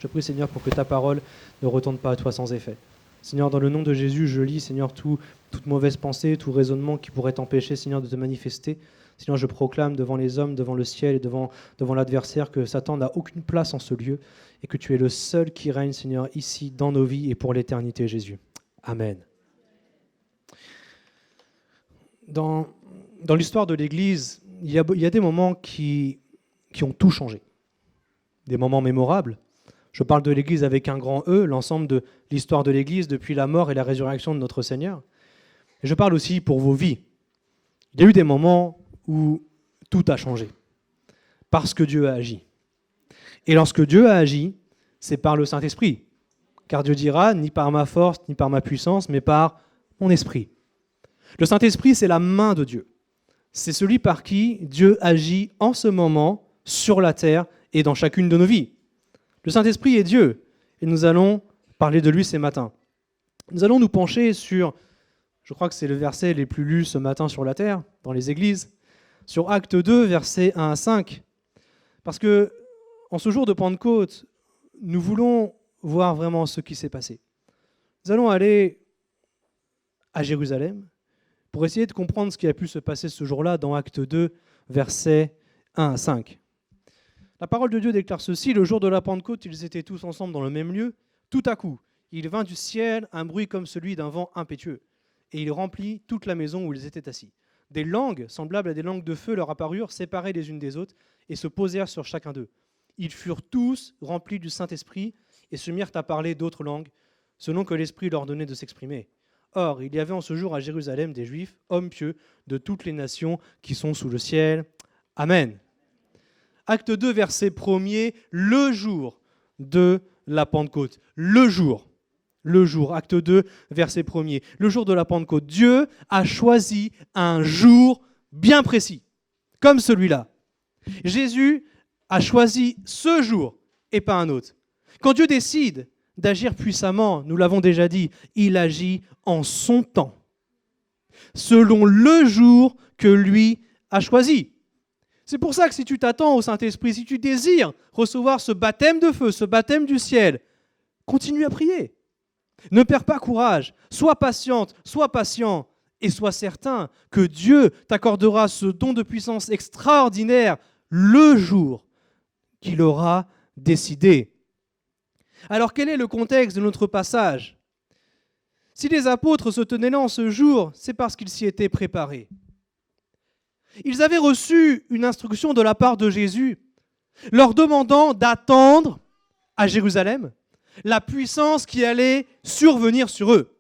Je prie, Seigneur, pour que ta parole ne retourne pas à toi sans effet. Seigneur, dans le nom de Jésus, je lis, Seigneur, toute mauvaise pensée, tout raisonnement qui pourrait t'empêcher, Seigneur, de te manifester. Seigneur, je proclame devant les hommes, devant le ciel et devant l'adversaire que Satan n'a aucune place en ce lieu et que tu es le seul qui règne, Seigneur, ici, dans nos vies et pour l'éternité, Jésus. Amen. Dans l'histoire de l'Église, il y a des moments qui ont tout changé. Des moments mémorables. Je parle de l'Église avec un grand E, l'ensemble de l'histoire de l'Église depuis la mort et la résurrection de notre Seigneur. Et je parle aussi pour vos vies. Il y a eu des moments où tout a changé, parce que Dieu a agi. Et lorsque Dieu a agi, c'est par le Saint-Esprit. Car Dieu dira, ni par ma force, ni par ma puissance, mais par mon esprit. Le Saint-Esprit, c'est la main de Dieu. C'est celui par qui Dieu agit en ce moment sur la terre et dans chacune de nos vies. Le Saint-Esprit est Dieu, et nous allons parler de lui ce matin. Nous allons nous pencher sur, je crois que c'est le verset les plus lus ce matin sur la terre, dans les églises, sur Acte 2, versets 1 à 5. Parce que, en ce jour de Pentecôte, nous voulons voir vraiment ce qui s'est passé. Nous allons aller à Jérusalem pour essayer de comprendre ce qui a pu se passer ce jour-là dans Acte 2, versets 1 à 5. La parole de Dieu déclare ceci: le jour de la Pentecôte, ils étaient tous ensemble dans le même lieu. Tout à coup, il vint du ciel un bruit comme celui d'un vent impétueux, et il remplit toute la maison où ils étaient assis. Des langues, semblables à des langues de feu, leur apparurent, séparées les unes des autres, et se posèrent sur chacun d'eux. Ils furent tous remplis du Saint-Esprit, et se mirent à parler d'autres langues, selon que l'Esprit leur donnait de s'exprimer. Or, il y avait en ce jour à Jérusalem des Juifs, hommes pieux, de toutes les nations qui sont sous le ciel. Amen. Acte 2, verset 1er, le jour de la Pentecôte. Le jour, acte 2, verset 1er. Le jour de la Pentecôte. Dieu a choisi un jour bien précis, comme celui-là. Jésus a choisi ce jour et pas un autre. Quand Dieu décide d'agir puissamment, nous l'avons déjà dit, il agit en son temps, selon le jour que lui a choisi. C'est pour ça que si tu t'attends au Saint-Esprit, si tu désires recevoir ce baptême de feu, ce baptême du ciel, continue à prier. Ne perds pas courage, sois patiente, sois patient et sois certain que Dieu t'accordera ce don de puissance extraordinaire le jour qu'il aura décidé. Alors quel est le contexte de notre passage ? Si les apôtres se tenaient là en ce jour, c'est parce qu'ils s'y étaient préparés. Ils avaient reçu une instruction de la part de Jésus, leur demandant d'attendre à Jérusalem la puissance qui allait survenir sur eux.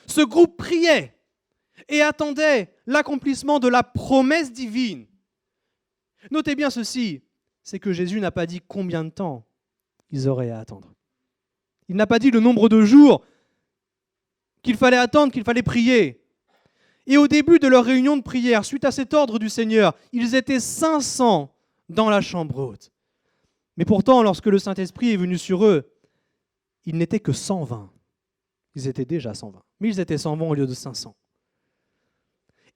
Ce groupe priait et attendait l'accomplissement de la promesse divine. Notez bien ceci, c'est que Jésus n'a pas dit combien de temps ils auraient à attendre. Il n'a pas dit le nombre de jours qu'il fallait attendre, qu'il fallait prier. Et au début de leur réunion de prière, suite à cet ordre du Seigneur, ils étaient 500 dans la chambre haute. Mais pourtant, lorsque le Saint-Esprit est venu sur eux, ils n'étaient que 120. Ils étaient déjà 120, mais ils étaient 120 au lieu de 500.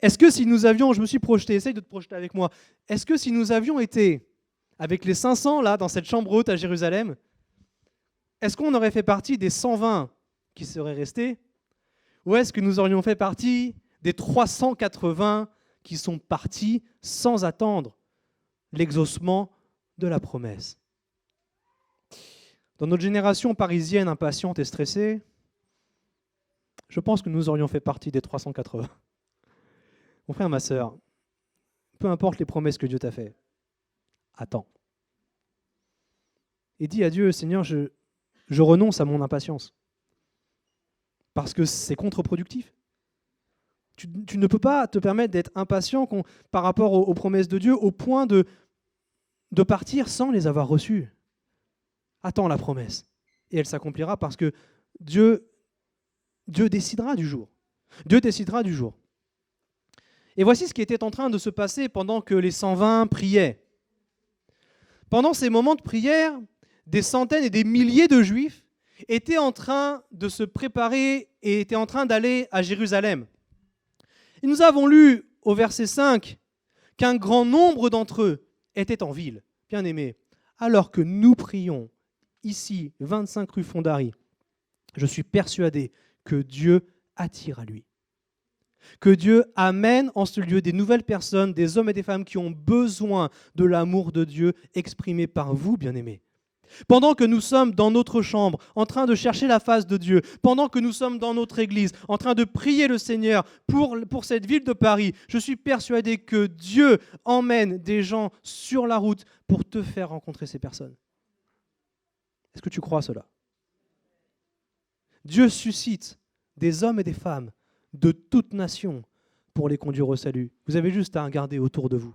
Est-ce que si nous avions, je me suis projeté, essaye de te projeter avec moi, est-ce que si nous avions été avec les 500 là, dans cette chambre haute à Jérusalem, est-ce qu'on aurait fait partie des 120 qui seraient restés ? Ou est-ce que nous aurions fait partie des 380 qui sont partis sans attendre l'exaucement de la promesse? Dans notre génération parisienne impatiente et stressée, je pense que nous aurions fait partie des 380. Mon frère, ma sœur, peu importe les promesses que Dieu t'a faites, attends. Et dis à Dieu, Seigneur, je renonce à mon impatience. Parce que c'est contre-productif. Tu ne peux pas te permettre d'être impatient par rapport aux promesses de Dieu au point de partir sans les avoir reçues. Attends la promesse. Et elle s'accomplira parce que Dieu décidera du jour. Dieu décidera du jour. Et voici ce qui était en train de se passer pendant que les 120 priaient. Pendant ces moments de prière, des centaines et des milliers de Juifs étaient en train de se préparer et étaient en train d'aller à Jérusalem. Et nous avons lu au verset 5 qu'un grand nombre d'entre eux étaient en ville. Bien-aimés, alors que nous prions, ici, 25 rue Fondary, je suis persuadé que Dieu attire à lui. Que Dieu amène en ce lieu des nouvelles personnes, des hommes et des femmes qui ont besoin de l'amour de Dieu exprimé par vous, bien-aimés. Pendant que nous sommes dans notre chambre, en train de chercher la face de Dieu, pendant que nous sommes dans notre église, en train de prier le Seigneur pour cette ville de Paris, je suis persuadé que Dieu emmène des gens sur la route pour te faire rencontrer ces personnes. Est-ce que tu crois cela? Dieu suscite des hommes et des femmes de toute nation pour les conduire au salut. Vous avez juste à regarder autour de vous.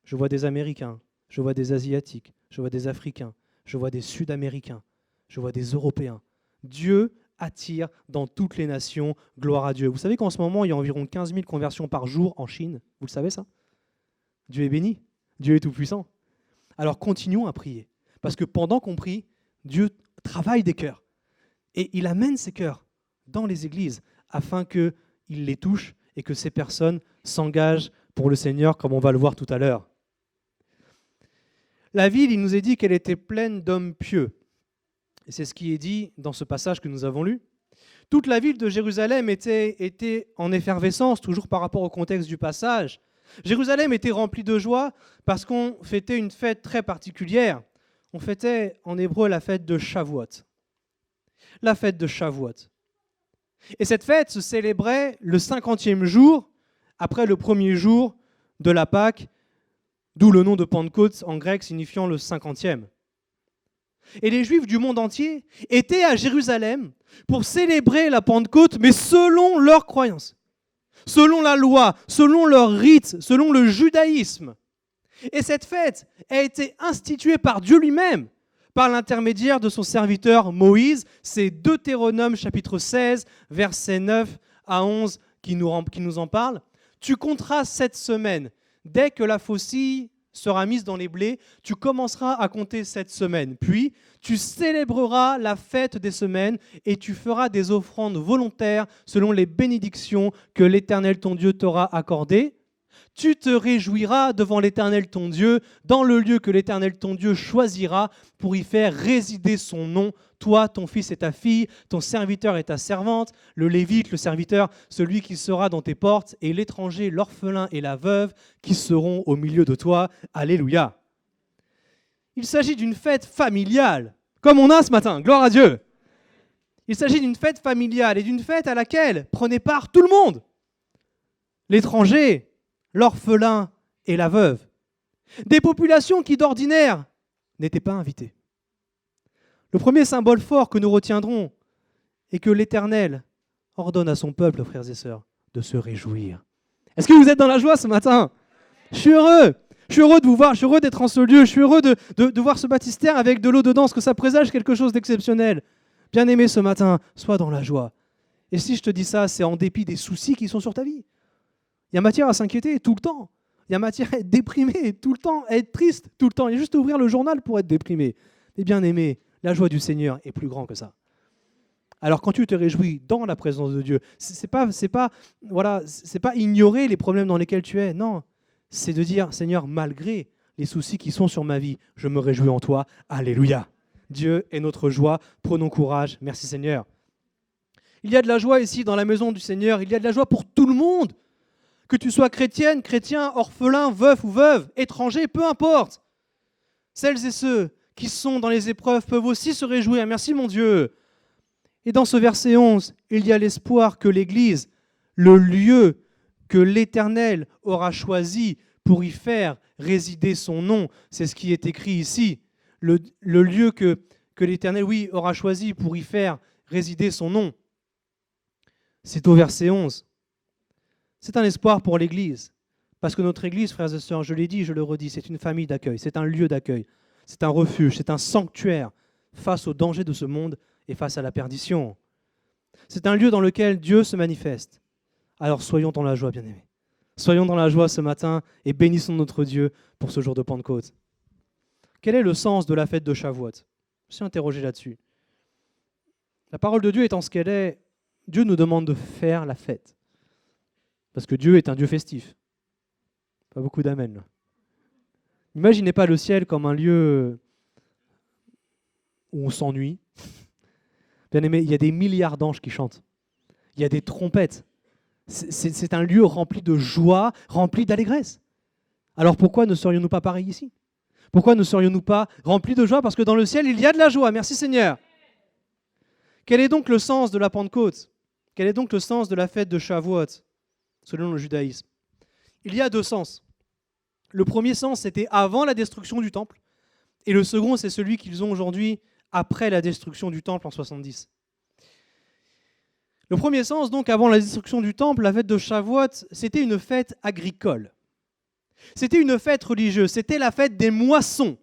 Je vois des Américains, je vois des Asiatiques, je vois des Africains, je vois des Sud-Américains, je vois des Européens. Dieu attire dans toutes les nations, gloire à Dieu. Vous savez qu'en ce moment, il y a environ 15 000 conversions par jour en Chine. Vous le savez ça? Dieu est béni, Dieu est tout-puissant. Alors continuons à prier, parce que pendant qu'on prie, Dieu travaille des cœurs. Et il amène ces cœurs dans les églises afin qu'il les touche et que ces personnes s'engagent pour le Seigneur, comme on va le voir tout à l'heure. La ville, il nous est dit qu'elle était pleine d'hommes pieux. Et c'est ce qui est dit dans ce passage que nous avons lu. Toute la ville de Jérusalem était en effervescence, toujours par rapport au contexte du passage. Jérusalem était remplie de joie parce qu'on fêtait une fête très particulière. On fêtait en hébreu la fête de Shavuot. La fête de Shavuot. Et cette fête se célébrait le 50e jour, après le premier jour de la Pâque, d'où le nom de Pentecôte en grec signifiant le 50e. Et les Juifs du monde entier étaient à Jérusalem pour célébrer la Pentecôte, mais selon leurs croyances, selon la loi, selon leurs rites, selon le judaïsme. Et cette fête a été instituée par Dieu lui-même, par l'intermédiaire de son serviteur Moïse. C'est Deutéronome chapitre 16, versets 9 à 11 qui nous en parle. Tu compteras 7 semaines. Dès que la faucille sera mise dans les blés, tu commenceras à compter 7 semaines. Puis, tu célébreras la fête des semaines et tu feras des offrandes volontaires selon les bénédictions que l'Éternel ton Dieu t'aura accordées. Tu te réjouiras devant l'Éternel ton Dieu, dans le lieu que l'Éternel ton Dieu choisira pour y faire résider son nom, toi, ton fils et ta fille, ton serviteur et ta servante, le Lévite, le serviteur, celui qui sera dans tes portes, et l'étranger, l'orphelin et la veuve qui seront au milieu de toi. Alléluia. Il s'agit d'une fête familiale, comme on a ce matin, gloire à Dieu. Il s'agit d'une fête familiale et d'une fête à laquelle prenait part tout le monde. L'étranger, l'orphelin et la veuve. Des populations qui d'ordinaire n'étaient pas invitées. Le premier symbole fort que nous retiendrons est que l'Éternel ordonne à son peuple, frères et sœurs, de se réjouir. Est-ce que vous êtes dans la joie ce matin? Je suis heureux. Je suis heureux de vous voir, je suis heureux d'être en ce lieu, je suis heureux de voir ce baptistère avec de l'eau dedans, parce que ça présage quelque chose d'exceptionnel. Bien-aimé ce matin, sois dans la joie. Et si je te dis ça, c'est en dépit des soucis qui sont sur ta vie. Il y a matière à s'inquiéter tout le temps. Il y a matière à être déprimé tout le temps, à être triste tout le temps. Il y a juste à ouvrir le journal pour être déprimé. Mais bien-aimé, la joie du Seigneur est plus grande que ça. Alors quand tu te réjouis dans la présence de Dieu, c'est pas ignorer les problèmes dans lesquels tu es. Non, c'est de dire, Seigneur, malgré les soucis qui sont sur ma vie, je me réjouis en toi. Alléluia. Dieu est notre joie. Prenons courage. Merci Seigneur. Il y a de la joie ici dans la maison du Seigneur. Il y a de la joie pour tout le monde. Que tu sois chrétienne, chrétien, orphelin, veuf ou veuve, étranger, peu importe. Celles et ceux qui sont dans les épreuves peuvent aussi se réjouir. Merci mon Dieu. Et dans ce verset 11, il y a l'espoir que l'Église, le lieu que l'Éternel aura choisi pour y faire résider son nom, c'est ce qui est écrit ici. Le lieu que l'Éternel, aura choisi pour y faire résider son nom. C'est au verset 11. C'est un espoir pour l'Église. Parce que notre Église, frères et sœurs, je l'ai dit, je le redis, c'est une famille d'accueil, c'est un lieu d'accueil, c'est un refuge, c'est un sanctuaire face aux dangers de ce monde et face à la perdition. C'est un lieu dans lequel Dieu se manifeste. Alors soyons dans la joie, bien-aimés. Soyons dans la joie ce matin et bénissons notre Dieu pour ce jour de Pentecôte. Quel est le sens de la fête de Shavuot? Je me suis interrogé là-dessus. La parole de Dieu étant ce qu'elle est, Dieu nous demande de faire la fête. Parce que Dieu est un Dieu festif. Pas beaucoup d'amen. N'imaginez pas le ciel comme un lieu où on s'ennuie. Bien aimé, il y a des milliards d'anges qui chantent. Il y a des trompettes. C'est un lieu rempli de joie, rempli d'allégresse. Alors pourquoi ne serions-nous pas pareils ici? Pourquoi ne serions-nous pas remplis de joie? Parce que dans le ciel, il y a de la joie. Merci Seigneur. Quel est donc le sens de la Pentecôte? Quel est donc le sens de la fête de Shavuot, selon le judaïsme? Il y a deux sens. Le premier sens, c'était avant la destruction du temple. Et le second, c'est celui qu'ils ont aujourd'hui après la destruction du temple en 70. Le premier sens, donc, avant la destruction du temple, la fête de Shavuot, c'était une fête agricole. C'était une fête religieuse, c'était la fête des moissons.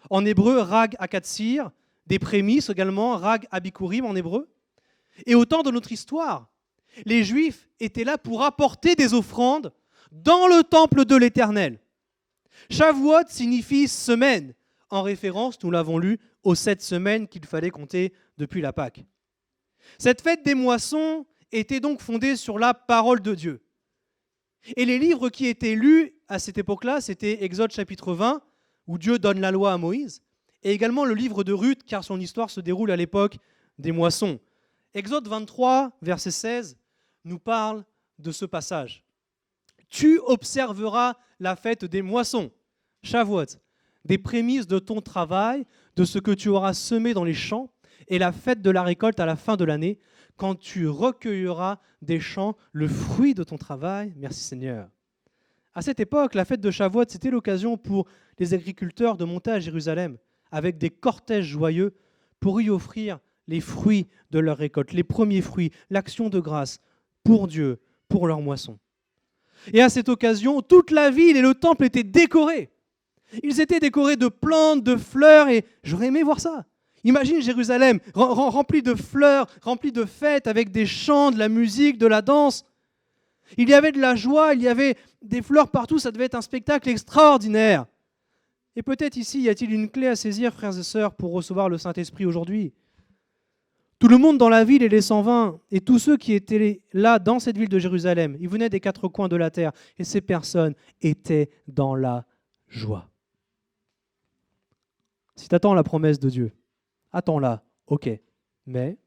En hébreu, Rag Akatsir, des prémices également, Rag Abikurim en hébreu. Et au temps de notre histoire, les Juifs étaient là pour apporter des offrandes dans le temple de l'Éternel. Shavuot signifie semaine, en référence, nous l'avons lu, aux 7 semaines qu'il fallait compter depuis la Pâque. Cette fête des moissons était donc fondée sur la parole de Dieu. Et les livres qui étaient lus à cette époque-là, c'était Exode chapitre 20, où Dieu donne la loi à Moïse, et également le livre de Ruth, car son histoire se déroule à l'époque des moissons. Exode 23, verset 16, nous parle de ce passage. « Tu observeras la fête des moissons, Shavuot, des prémices de ton travail, de ce que tu auras semé dans les champs, et la fête de la récolte à la fin de l'année, quand tu recueilleras des champs le fruit de ton travail. » Merci Seigneur. À cette époque, la fête de Shavuot, c'était l'occasion pour les agriculteurs de monter à Jérusalem avec des cortèges joyeux pour y offrir les fruits de leur récolte, les premiers fruits, l'action de grâce pour Dieu, pour leur moisson. Et à cette occasion, toute la ville et le temple étaient décorés. Ils étaient décorés de plantes, de fleurs, et j'aurais aimé voir ça. Imagine Jérusalem remplie de fleurs, remplie de fêtes, avec des chants, de la musique, de la danse. Il y avait de la joie, il y avait des fleurs partout, ça devait être un spectacle extraordinaire. Et peut-être ici, y a-t-il une clé à saisir, frères et sœurs, pour recevoir le Saint-Esprit aujourd'hui? Tout le monde dans la ville et les 120, et tous ceux qui étaient là dans cette ville de Jérusalem, ils venaient des 4 coins de la terre, et ces personnes étaient dans la joie. Si tu attends la promesse de Dieu, attends-la, ok, mais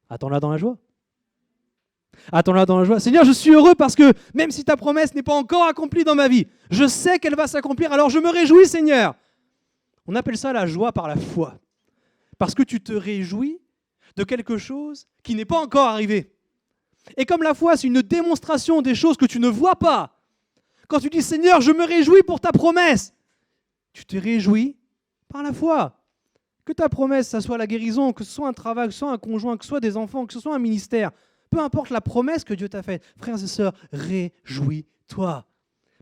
attends-la dans la joie. Attends-la dans la joie. Seigneur, je suis heureux parce que même si ta promesse n'est pas encore accomplie dans ma vie, je sais qu'elle va s'accomplir, alors je me réjouis, Seigneur. On appelle ça la joie par la foi. Parce que tu te réjouis de quelque chose qui n'est pas encore arrivé. Et comme la foi, c'est une démonstration des choses que tu ne vois pas. Quand tu dis, Seigneur, je me réjouis pour ta promesse, tu te réjouis par la foi. Que ta promesse, ça soit la guérison, que ce soit un travail, que ce soit un conjoint, que ce soit des enfants, que ce soit un ministère, peu importe la promesse que Dieu t'a faite, frères et sœurs, réjouis-toi.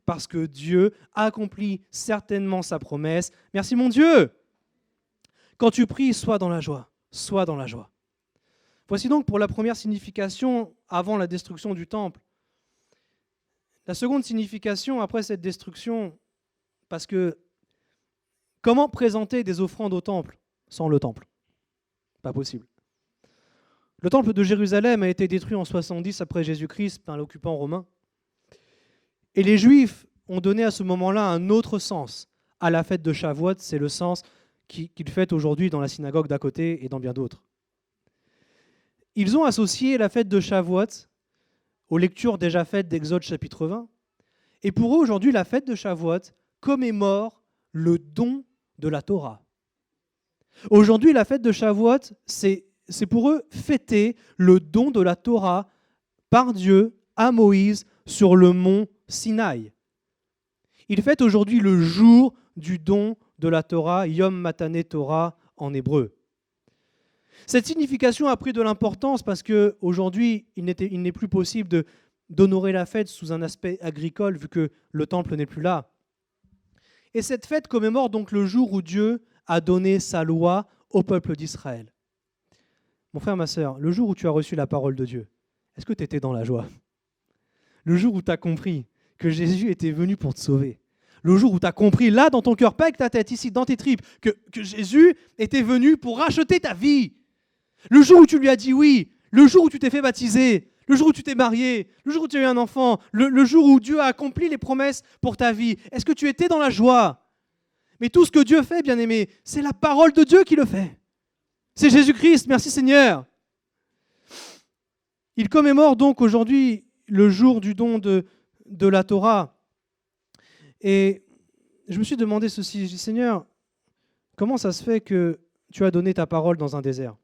Parce que Dieu accomplit certainement sa promesse. Merci mon Dieu. Quand tu pries, sois dans la joie. Sois dans la joie. Voici donc pour la première signification avant la destruction du temple. La seconde signification après cette destruction, parce que comment présenter des offrandes au temple sans le temple? Pas possible. Le temple de Jérusalem a été détruit en 70 après Jésus-Christ par l'occupant romain. Et les Juifs ont donné à ce moment-là un autre sens à la fête de Shavuot, c'est le sens qu'ils fêtent aujourd'hui dans la synagogue d'à côté et dans bien d'autres. Ils ont associé la fête de Shavuot aux lectures déjà faites d'Exode chapitre 20. Et pour eux, aujourd'hui, la fête de Shavuot commémore le don de la Torah. Aujourd'hui, la fête de Shavuot, c'est pour eux fêter le don de la Torah par Dieu à Moïse sur le mont Sinaï. Ils fêtent aujourd'hui le jour du don de la Torah, Yom Matane Torah en hébreu. Cette signification a pris de l'importance parce qu'aujourd'hui, il n'est plus possible d'honorer la fête sous un aspect agricole vu que le temple n'est plus là. Et cette fête commémore donc le jour où Dieu a donné sa loi au peuple d'Israël. Mon frère, ma sœur, le jour où tu as reçu la parole de Dieu, est-ce que tu étais dans la joie? Le jour où tu as compris que Jésus était venu pour te sauver. Le jour où tu as compris, là, dans ton cœur, pas avec ta tête, ici, dans tes tripes, que Jésus était venu pour racheter ta vie. Le jour où tu lui as dit oui, le jour où tu t'es fait baptiser, le jour où tu t'es marié, le jour où tu as eu un enfant, le jour où Dieu a accompli les promesses pour ta vie, est-ce que tu étais dans la joie? Mais tout ce que Dieu fait, bien-aimé, c'est la parole de Dieu qui le fait. C'est Jésus-Christ, merci Seigneur. Il commémore donc aujourd'hui le jour du don de la Torah. Et je me suis demandé ceci, je dis Seigneur, comment ça se fait que tu as donné ta parole dans un désert?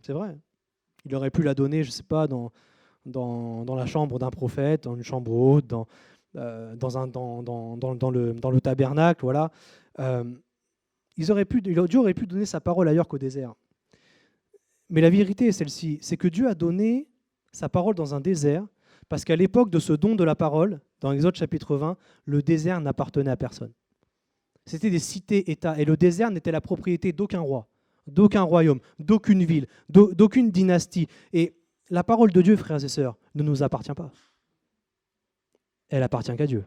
C'est vrai. Il aurait pu la donner, je ne sais pas, dans la chambre d'un prophète, dans une chambre haute, dans le tabernacle, voilà. Dieu aurait pu donner sa parole ailleurs qu'au désert. Mais la vérité est celle-ci, c'est que Dieu a donné sa parole dans un désert, parce qu'à l'époque de ce don de la parole, dans Exode chapitre 20, le désert n'appartenait à personne. C'était des cités-États, et le désert n'était la propriété d'aucun roi, d'aucun royaume, d'aucune ville, d'aucune dynastie. Et la parole de Dieu, frères et sœurs, ne nous appartient pas. Elle appartient qu'à Dieu.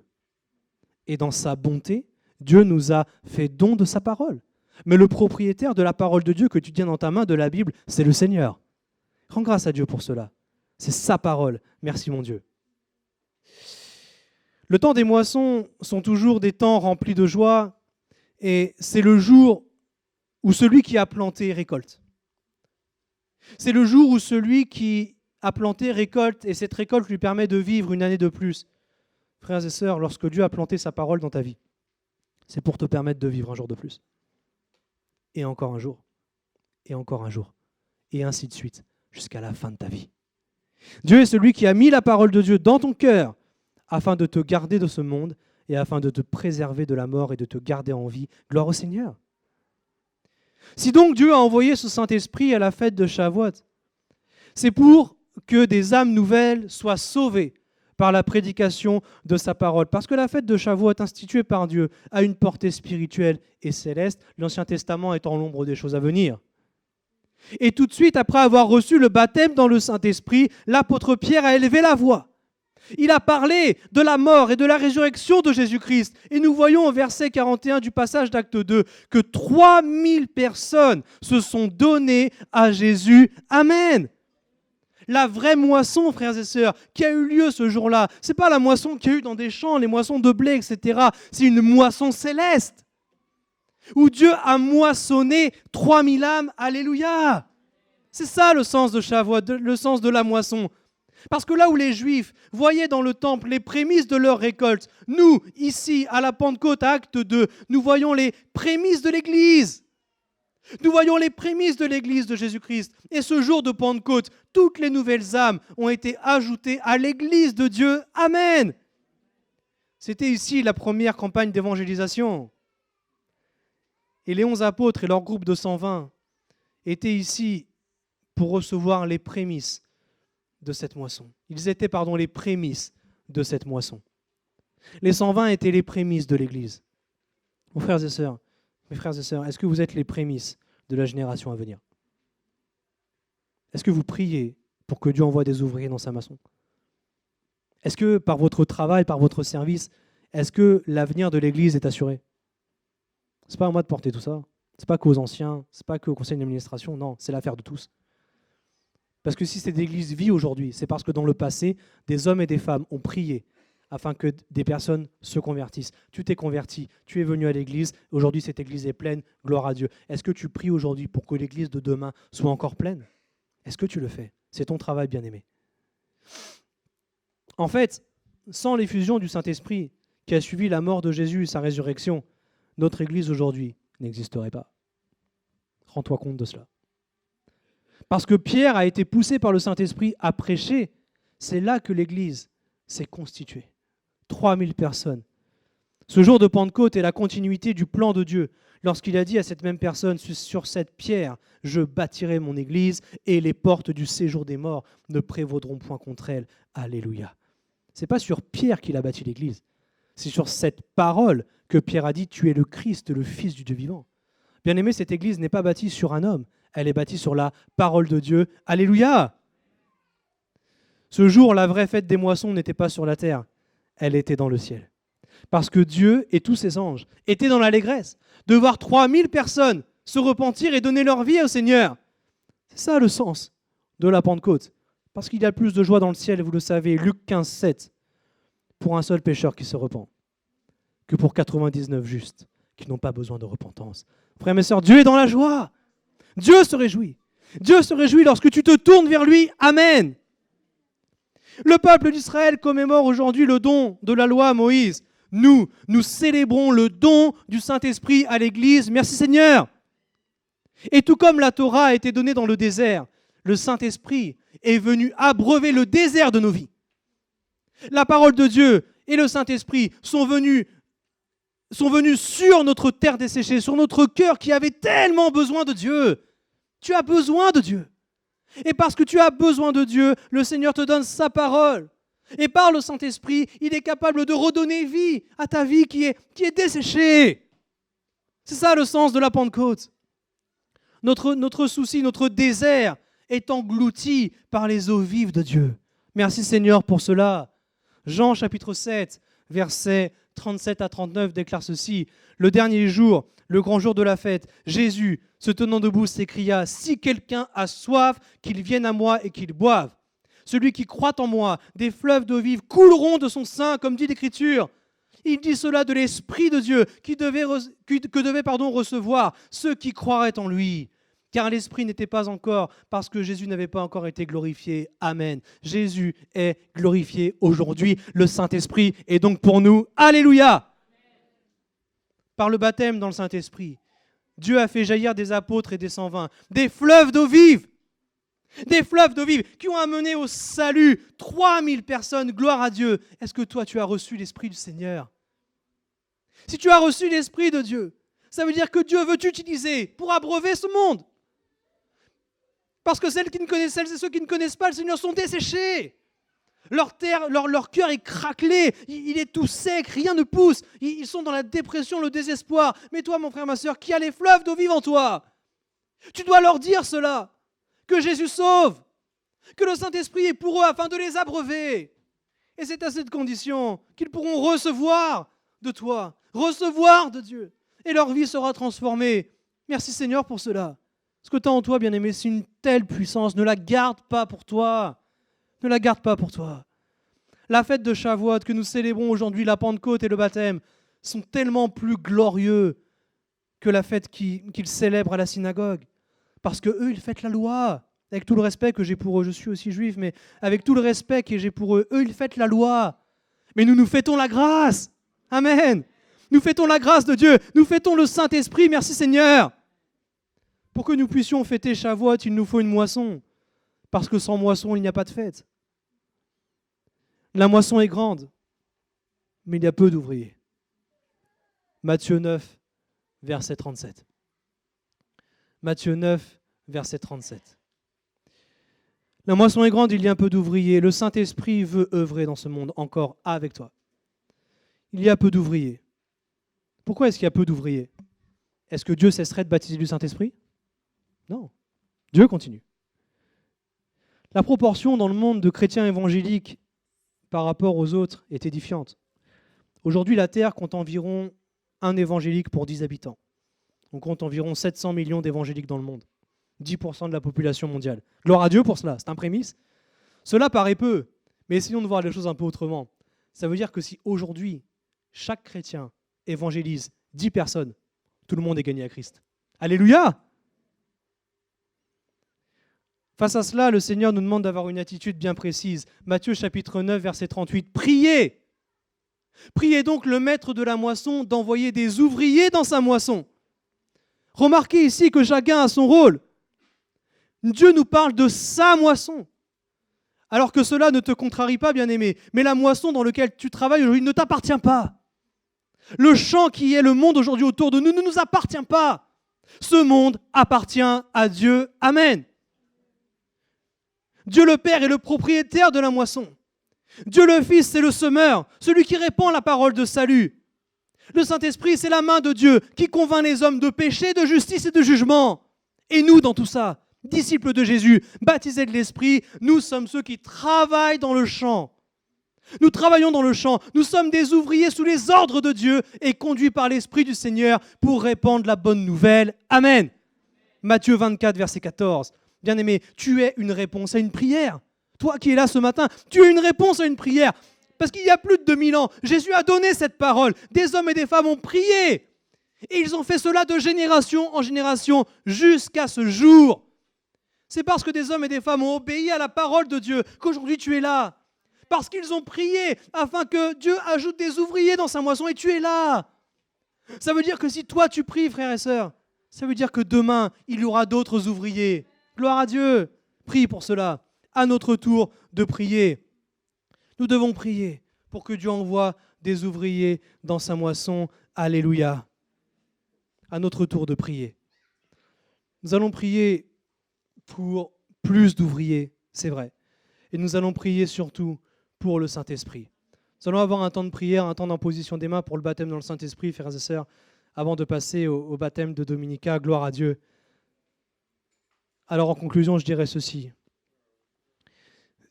Et dans sa bonté, Dieu nous a fait don de sa parole. Mais le propriétaire de la parole de Dieu que tu tiens dans ta main, de la Bible, c'est le Seigneur. Rends grâce à Dieu pour cela. C'est sa parole. Merci mon Dieu. Le temps des moissons sont toujours des temps remplis de joie, et c'est le jour où celui qui a planté récolte. C'est le jour où celui qui a planté récolte, et cette récolte lui permet de vivre une année de plus. Frères et sœurs, lorsque Dieu a planté sa parole dans ta vie, c'est pour te permettre de vivre un jour de plus. Et encore un jour, et encore un jour, et ainsi de suite, jusqu'à la fin de ta vie. Dieu est celui qui a mis la parole de Dieu dans ton cœur afin de te garder de ce monde et afin de te préserver de la mort et de te garder en vie. Gloire au Seigneur. Si donc Dieu a envoyé ce Saint-Esprit à la fête de Shavuot, c'est pour que des âmes nouvelles soient sauvées par la prédication de sa parole. Parce que la fête de Shavuot, instituée par Dieu, a une portée spirituelle et céleste, l'Ancien Testament étant l'ombre des choses à venir. Et tout de suite, après avoir reçu le baptême dans le Saint-Esprit, l'apôtre Pierre a élevé la voix. Il a parlé de la mort et de la résurrection de Jésus-Christ. Et nous voyons au verset 41 du passage d'Acte 2 que 3000 personnes se sont données à Jésus. Amen. La vraie moisson, frères et sœurs, qui a eu lieu ce jour-là, ce n'est pas la moisson qu'il y a eu dans des champs, les moissons de blé, etc. C'est une moisson céleste, où Dieu a moissonné 3000 âmes. Alléluia. C'est ça le sens de Shavuot, le sens de la moisson. Parce que là où les Juifs voyaient dans le temple les prémices de leur récolte, nous, ici, à la Pentecôte, à Acte 2, nous voyons les prémices de l'Église. Nous voyons les prémices de l'Église de Jésus-Christ. Et ce jour de Pentecôte, toutes les nouvelles âmes ont été ajoutées à l'Église de Dieu. Amen. C'était ici la première campagne d'évangélisation. Et les 11 apôtres et leur groupe de 120 étaient ici pour recevoir les prémices de cette moisson. Ils étaient, les prémices de cette moisson. Les 120 étaient les prémices de l'Église. Mes frères et sœurs, est-ce que vous êtes les prémices de la génération à venir? Est-ce que vous priez pour que Dieu envoie des ouvriers dans sa maçon? Est-ce que par votre travail, par votre service, est-ce que l'avenir de l'Église est assuré? Ce n'est pas à moi de porter tout ça. Ce n'est pas qu'aux anciens, ce n'est pas qu'au conseil d'administration, non, c'est l'affaire de tous. Parce que si cette Église vit aujourd'hui, c'est parce que dans le passé, des hommes et des femmes ont prié afin que des personnes se convertissent. Tu t'es converti, tu es venu à l'Église, aujourd'hui cette Église est pleine, gloire à Dieu. Est-ce que tu pries aujourd'hui pour que l'Église de demain soit encore pleine? Est-ce que tu le fais? C'est ton travail, bien-aimé. En fait, sans l'effusion du Saint-Esprit qui a suivi la mort de Jésus et sa résurrection, notre Église aujourd'hui n'existerait pas. Rends-toi compte de cela. Parce que Pierre a été poussé par le Saint-Esprit à prêcher, c'est là que l'Église s'est constituée. 3000 personnes. Ce jour de Pentecôte est la continuité du plan de Dieu, lorsqu'il a dit à cette même personne, sur cette pierre, je bâtirai mon Église et les portes du séjour des morts ne prévaudront point contre elle. Alléluia. Ce n'est pas sur Pierre qu'il a bâti l'Église, c'est sur cette parole que Pierre a dit, tu es le Christ, le Fils du Dieu vivant. Bien aimé, cette Église n'est pas bâtie sur un homme, elle est bâtie sur la parole de Dieu. Alléluia. Ce jour, la vraie fête des moissons n'était pas sur la terre, elle était dans le ciel. Parce que Dieu et tous ses anges étaient dans l'allégresse de voir 3000 personnes se repentir et donner leur vie au Seigneur. C'est ça le sens de la Pentecôte. Parce qu'il y a plus de joie dans le ciel, vous le savez, Luc 15, 7, pour un seul pécheur qui se repent, que pour 99 justes qui n'ont pas besoin de repentance. Frères et sœurs, Dieu est dans la joie. Dieu se réjouit. Dieu se réjouit lorsque tu te tournes vers lui. Amen. Le peuple d'Israël commémore aujourd'hui le don de la loi à Moïse. Nous célébrons le don du Saint-Esprit à l'Église. Merci Seigneur. Et tout comme la Torah a été donnée dans le désert, le Saint-Esprit est venu abreuver le désert de nos vies. La parole de Dieu et le Saint-Esprit sont venus sur notre terre desséchée, sur notre cœur qui avait tellement besoin de Dieu. Tu as besoin de Dieu. Et parce que tu as besoin de Dieu, le Seigneur te donne sa parole. Et par le Saint-Esprit, il est capable de redonner vie à ta vie qui est desséchée. C'est ça le sens de la Pentecôte. Notre souci, notre désert est englouti par les eaux vives de Dieu. Merci Seigneur pour cela. Jean chapitre 7, versets 37 à 39 déclare ceci. Le dernier jour, le grand jour de la fête, Jésus, se tenant debout, s'écria « Si quelqu'un a soif, qu'il vienne à moi et qu'il boive. Celui qui croit en moi, des fleuves d'eau vive couleront de son sein, comme dit l'Écriture. » Il dit cela de l'Esprit de Dieu que devaient recevoir ceux qui croiraient en lui. Car l'Esprit n'était pas encore, parce que Jésus n'avait pas encore été glorifié. Amen. Jésus est glorifié aujourd'hui. Le Saint-Esprit est donc pour nous. Alléluia. Par le baptême dans le Saint-Esprit, Dieu a fait jaillir des apôtres et des 120, des fleuves d'eau vive. Des fleuves d'eau vive qui ont amené au salut 3000 personnes. Gloire à Dieu. Est-ce que toi, tu as reçu l'Esprit du Seigneur? Si tu as reçu l'Esprit de Dieu, ça veut dire que Dieu veut t'utiliser pour abreuver ce monde. Parce que celles et ceux qui ne connaissent pas le Seigneur sont desséchés. Leur cœur est craquelé, il est tout sec, rien ne pousse. Ils sont dans la dépression, le désespoir. Mais toi, mon frère, ma soeur, qui a les fleuves d'eau vive en toi, tu dois leur dire cela, que Jésus sauve, que le Saint-Esprit est pour eux afin de les abreuver. Et c'est à cette condition qu'ils pourront recevoir de toi, recevoir de Dieu. Et leur vie sera transformée. Merci Seigneur pour cela. Ce que tu as en toi, bien-aimé, c'est une telle puissance. Ne la garde pas pour toi. Ne la garde pas pour toi. La fête de Shavuot que nous célébrons aujourd'hui, la Pentecôte et le baptême, sont tellement plus glorieux que la fête qu'ils célèbrent à la synagogue. Parce qu'eux, ils fêtent la loi. Avec tout le respect que j'ai pour eux, je suis aussi juif, mais avec tout le respect que j'ai pour eux, ils fêtent la loi. Mais nous fêtons la grâce. Amen. Nous fêtons la grâce de Dieu. Nous fêtons le Saint-Esprit. Merci Seigneur. Pour que nous puissions fêter Shavuot, il nous faut une moisson. Parce que sans moisson, il n'y a pas de fête. La moisson est grande, mais il y a peu d'ouvriers. Matthieu 9, verset 37. Matthieu 9, verset 37. La moisson est grande, il y a un peu d'ouvriers. Le Saint-Esprit veut œuvrer dans ce monde encore avec toi. Il y a peu d'ouvriers. Pourquoi est-ce qu'il y a peu d'ouvriers? Est-ce que Dieu cesserait de baptiser du Saint-Esprit? Non. Dieu continue. La proportion dans le monde de chrétiens évangéliques par rapport aux autres est édifiante. Aujourd'hui, la Terre compte environ un évangélique pour 10 habitants. On compte environ 700 millions d'évangéliques dans le monde. 10% de la population mondiale. Gloire à Dieu pour cela, c'est un prémisse. Cela paraît peu, mais essayons de voir les choses un peu autrement. Ça veut dire que si aujourd'hui, chaque chrétien évangélise 10 personnes, tout le monde est gagné à Christ. Alléluia! Face à cela, le Seigneur nous demande d'avoir une attitude bien précise. Matthieu chapitre 9, verset 38. Priez! Priez donc le maître de la moisson d'envoyer des ouvriers dans sa moisson. Remarquez ici que chacun a son rôle. Dieu nous parle de sa moisson. Alors que cela ne te contrarie pas, bien-aimé, mais la moisson dans laquelle tu travailles aujourd'hui ne t'appartient pas. Le champ qui est le monde aujourd'hui autour de nous ne nous appartient pas. Ce monde appartient à Dieu. Amen. Dieu le Père est le propriétaire de la moisson. Dieu le Fils, c'est le semeur, celui qui répand la parole de salut. Le Saint-Esprit, c'est la main de Dieu qui convainc les hommes de péché, de justice et de jugement. Et nous, dans tout ça, disciples de Jésus, baptisés de l'Esprit, nous sommes ceux qui travaillent dans le champ. Nous travaillons dans le champ, nous sommes des ouvriers sous les ordres de Dieu et conduits par l'Esprit du Seigneur pour répandre la bonne nouvelle. Amen. Matthieu 24, verset 14. Bien-aimé, tu es une réponse à une prière. Toi qui es là ce matin, tu es une réponse à une prière. Parce qu'il y a plus de 2000 ans, Jésus a donné cette parole. Des hommes et des femmes ont prié. Et ils ont fait cela de génération en génération jusqu'à ce jour. C'est parce que des hommes et des femmes ont obéi à la parole de Dieu qu'aujourd'hui tu es là. Parce qu'ils ont prié afin que Dieu ajoute des ouvriers dans sa moisson et tu es là. Ça veut dire que si toi tu pries, frères et sœurs, ça veut dire que demain, il y aura d'autres ouvriers. Gloire à Dieu. Prie pour cela. À notre tour de prier. Nous devons prier pour que Dieu envoie des ouvriers dans sa moisson. Alléluia. À notre tour de prier. Nous allons prier pour plus d'ouvriers, c'est vrai. Et nous allons prier surtout pour le Saint-Esprit. Nous allons avoir un temps de prière, un temps d'imposition des mains pour le baptême dans le Saint-Esprit, frères et sœurs, avant de passer au baptême de Dominica. Gloire à Dieu. Alors en conclusion, je dirais ceci.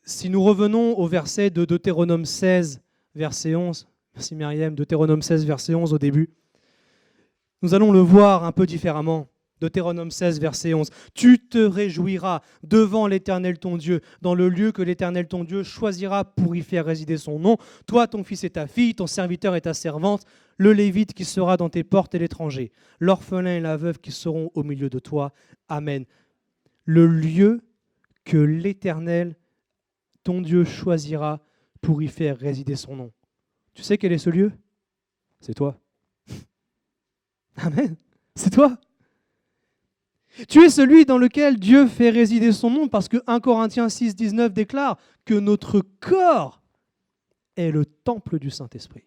Si nous revenons au verset de Deutéronome 16, verset 11, merci Myriam, Deutéronome 16, verset 11 au début, nous allons le voir un peu différemment. Deutéronome 16, verset 11. « Tu te réjouiras devant l'Éternel ton Dieu, dans le lieu que l'Éternel ton Dieu choisira pour y faire résider son nom, toi, ton fils et ta fille, ton serviteur et ta servante, le Lévite qui sera dans tes portes et l'étranger, l'orphelin et la veuve qui seront au milieu de toi. Amen. » Le lieu que l'Éternel ton Dieu choisira pour y faire résider son nom. Tu sais quel est ce lieu? C'est toi. Amen. C'est toi. Tu es celui dans lequel Dieu fait résider son nom parce que 1 Corinthiens 6, 19 déclare que notre corps est le temple du Saint-Esprit.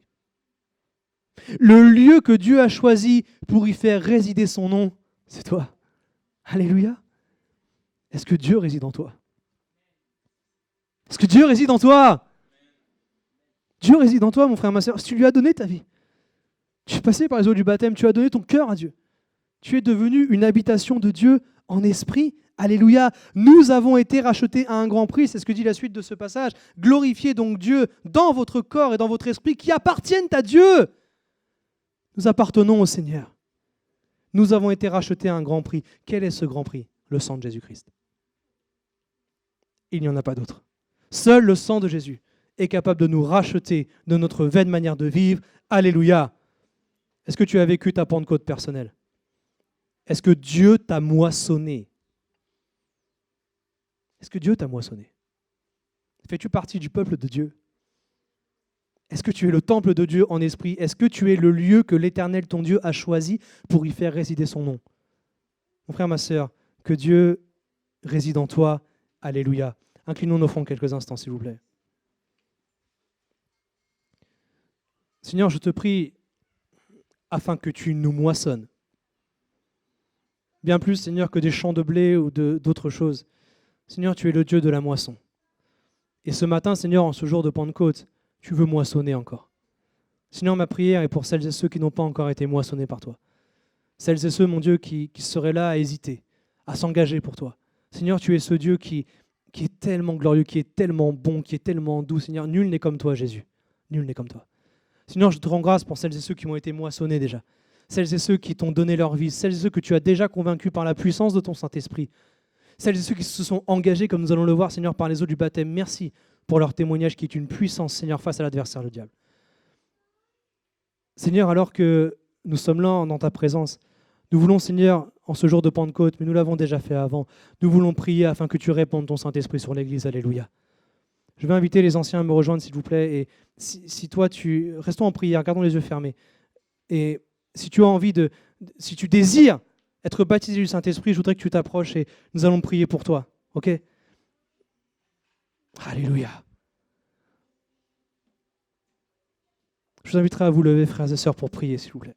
Le lieu que Dieu a choisi pour y faire résider son nom, c'est toi. Alléluia. Est-ce que Dieu réside en toi? Est-ce que Dieu réside en toi? Dieu réside en toi, mon frère, ma soeur. Si tu lui as donné ta vie, tu es passé par les eaux du baptême, tu as donné ton cœur à Dieu. Tu es devenu une habitation de Dieu en esprit. Alléluia. Nous avons été rachetés à un grand prix. C'est ce que dit la suite de ce passage. Glorifiez donc Dieu dans votre corps et dans votre esprit qui appartiennent à Dieu. Nous appartenons au Seigneur. Nous avons été rachetés à un grand prix. Quel est ce grand prix? Le sang de Jésus-Christ. Il n'y en a pas d'autre. Seul le sang de Jésus est capable de nous racheter de notre vaine manière de vivre. Alléluia. Est-ce que tu as vécu ta Pentecôte personnelle? Est-ce que Dieu t'a moissonné? Est-ce que Dieu t'a moissonné? Fais-tu partie du peuple de Dieu? Est-ce que tu es le temple de Dieu en esprit? Est-ce que tu es le lieu que l'Éternel, ton Dieu, a choisi pour y faire résider son nom? Mon frère, ma sœur, que Dieu réside en toi. Alléluia. Inclinons nos fronts quelques instants, s'il vous plaît. Seigneur, je te prie afin que tu nous moissonnes. Bien plus, Seigneur, que des champs de blé ou d'autres choses. Seigneur, tu es le Dieu de la moisson. Et ce matin, Seigneur, en ce jour de Pentecôte, tu veux moissonner encore. Seigneur, ma prière est pour celles et ceux qui n'ont pas encore été moissonnés par toi. Celles et ceux, mon Dieu, qui seraient là à hésiter, à s'engager pour toi. Seigneur, tu es ce Dieu qui est tellement glorieux, qui est tellement bon, qui est tellement doux. Seigneur, nul n'est comme toi, Jésus. Nul n'est comme toi. Seigneur, je te rends grâce pour celles et ceux qui ont été moissonnés déjà. Celles et ceux qui t'ont donné leur vie, celles et ceux que tu as déjà convaincus par la puissance de ton Saint-Esprit, celles et ceux qui se sont engagés, comme nous allons le voir, Seigneur, par les eaux du baptême. Merci pour leur témoignage qui est une puissance, Seigneur, face à l'adversaire, le diable. Seigneur, alors que nous sommes là dans ta présence, nous voulons, Seigneur, en ce jour de Pentecôte, mais nous l'avons déjà fait avant, nous voulons prier afin que tu répandes ton Saint-Esprit sur l'Église. Alléluia. Je vais inviter les anciens à me rejoindre, s'il vous plaît. Et si toi, restons en prière, gardons les yeux fermés. Et si tu as envie si tu désires être baptisé du Saint-Esprit, je voudrais que tu t'approches et nous allons prier pour toi. Ok? Alléluia. Je vous inviterai à vous lever, frères et sœurs, pour prier, s'il vous plaît.